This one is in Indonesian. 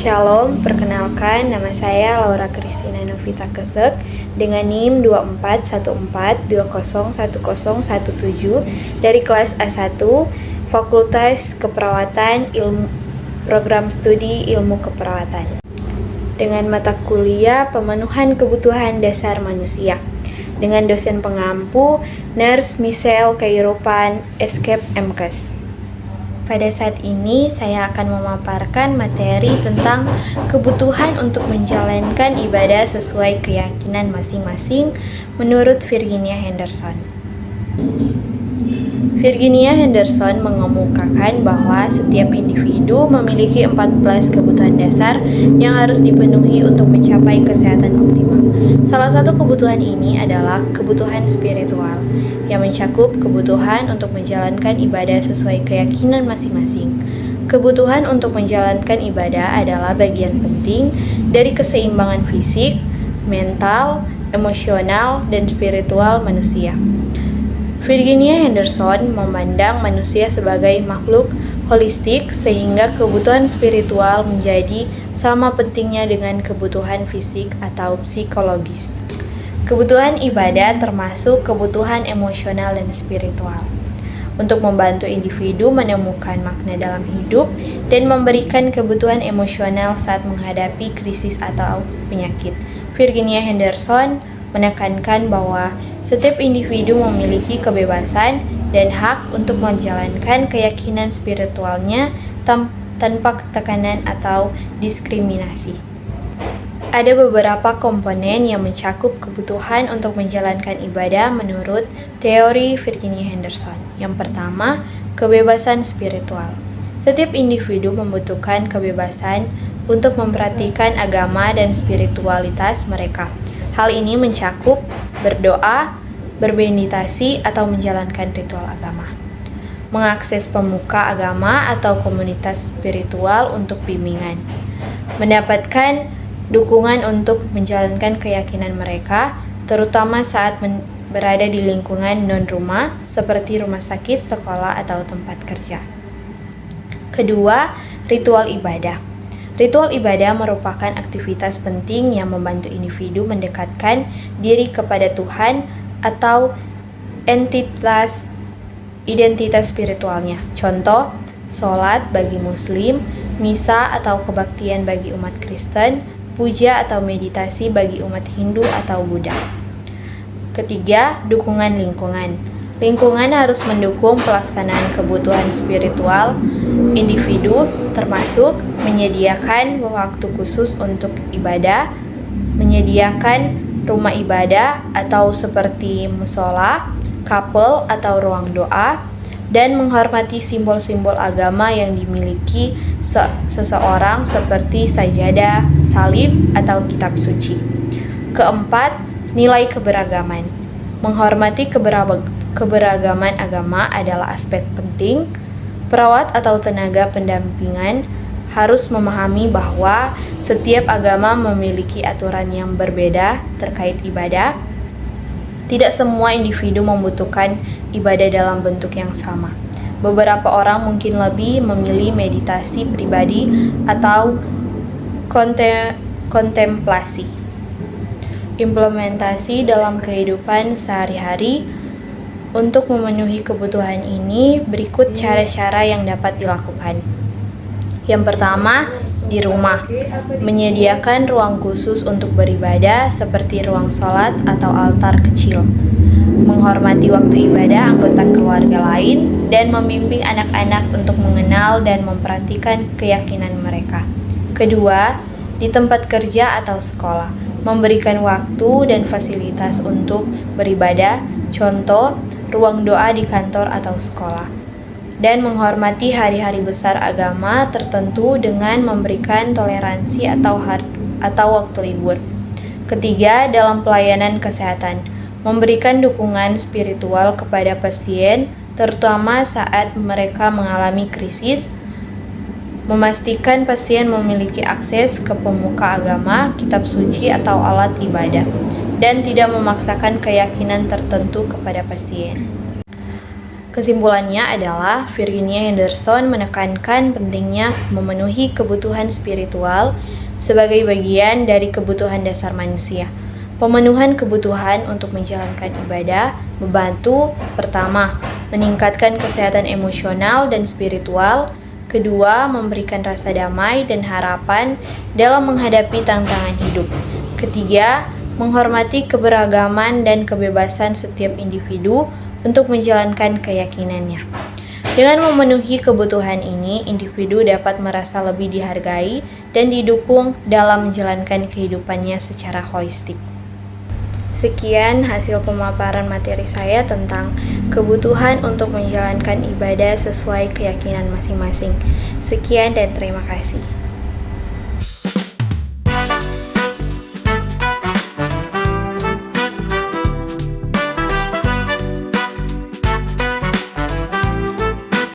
Shalom, perkenalkan nama saya Laura Christina Novita Kesek dengan NIM 2414201017 dari kelas A1 Fakultas Keperawatan Program Studi Ilmu Keperawatan dengan mata kuliah Pemenuhan Kebutuhan Dasar Manusia dengan dosen pengampu Nurse Michelle Kairopan Escape MKes. Pada saat ini saya akan memaparkan materi tentang kebutuhan untuk menjalankan ibadah sesuai keyakinan masing-masing menurut Virginia Henderson. Virginia Henderson mengemukakan bahwa setiap individu memiliki 14 kebutuhan dasar yang harus dipenuhi untuk mencapai kesehatan optimal. Salah satu kebutuhan ini adalah kebutuhan spiritual, yang mencakup kebutuhan untuk menjalankan ibadah sesuai keyakinan masing-masing. Kebutuhan untuk menjalankan ibadah adalah bagian penting dari keseimbangan fisik, mental, emosional, dan spiritual manusia. Virginia Henderson memandang manusia sebagai makhluk holistik sehingga kebutuhan spiritual menjadi sama pentingnya dengan kebutuhan fisik atau psikologis. Kebutuhan ibadah termasuk kebutuhan emosional dan spiritual untuk membantu individu menemukan makna dalam hidup dan memberikan kebutuhan emosional saat menghadapi krisis atau penyakit. Virginia Henderson menekankan bahwa setiap individu memiliki kebebasan dan hak untuk menjalankan keyakinan spiritualnya tanpa tekanan atau diskriminasi. Ada beberapa komponen yang mencakup kebutuhan untuk menjalankan ibadah menurut teori Virginia Henderson. Yang pertama, kebebasan spiritual. Setiap individu membutuhkan kebebasan untuk memperhatikan agama dan spiritualitas mereka. Hal ini mencakup berdoa, bermeditasi, atau menjalankan ritual agama. Mengakses pemuka agama atau komunitas spiritual untuk bimbingan. Mendapatkan dukungan untuk menjalankan keyakinan mereka, terutama saat berada di lingkungan non-rumah seperti rumah sakit, sekolah, atau tempat kerja. Kedua, ritual ibadah. Ritual ibadah merupakan aktivitas penting yang membantu individu mendekatkan diri kepada Tuhan atau identitas spiritualnya. Contoh, sholat bagi Muslim, misa atau kebaktian bagi umat Kristen, puja atau meditasi bagi umat Hindu atau Buddha. Ketiga, dukungan lingkungan. Lingkungan harus mendukung pelaksanaan kebutuhan spiritual individu, termasuk menyediakan waktu khusus untuk ibadah, menyediakan rumah ibadah atau seperti musola, kapel atau ruang doa, dan menghormati simbol-simbol agama yang dimiliki seseorang seperti sajadah, salib, atau kitab suci. Keempat, nilai keberagaman. Menghormati keberagaman agama adalah aspek penting. Perawat atau tenaga pendampingan harus memahami bahwa setiap agama memiliki aturan yang berbeda terkait ibadah. Tidak semua individu membutuhkan ibadah dalam bentuk yang sama. Beberapa orang mungkin lebih memilih meditasi pribadi atau kontemplasi. Implementasi dalam kehidupan sehari-hari. Untuk memenuhi kebutuhan ini, berikut cara-cara yang dapat dilakukan. Yang pertama, di rumah, menyediakan ruang khusus untuk beribadah seperti ruang sholat atau altar kecil, menghormati waktu ibadah anggota keluarga lain, dan membimbing anak-anak untuk mengenal dan memperhatikan keyakinan mereka. Kedua, di tempat kerja atau sekolah, memberikan waktu dan fasilitas untuk beribadah, contoh, ruang doa di kantor atau sekolah, dan menghormati hari-hari besar agama tertentu dengan memberikan toleransi atau waktu libur. Ketiga, dalam pelayanan kesehatan, memberikan dukungan spiritual kepada pasien, terutama saat mereka mengalami krisis, memastikan pasien memiliki akses ke pemuka agama, kitab suci, atau alat ibadah, dan tidak memaksakan keyakinan tertentu kepada pasien. Kesimpulannya adalah Virginia Henderson menekankan pentingnya memenuhi kebutuhan spiritual sebagai bagian dari kebutuhan dasar manusia. Pemenuhan kebutuhan untuk menjalankan ibadah membantu, pertama, meningkatkan kesehatan emosional dan spiritual, kedua, memberikan rasa damai dan harapan dalam menghadapi tantangan hidup, ketiga, menghormati keberagaman dan kebebasan setiap individu untuk menjalankan keyakinannya. Dengan memenuhi kebutuhan ini, individu dapat merasa lebih dihargai dan didukung dalam menjalankan kehidupannya secara holistik. Sekian hasil pemaparan materi saya tentang kebutuhan untuk menjalankan ibadah sesuai keyakinan masing-masing. Sekian dan terima kasih.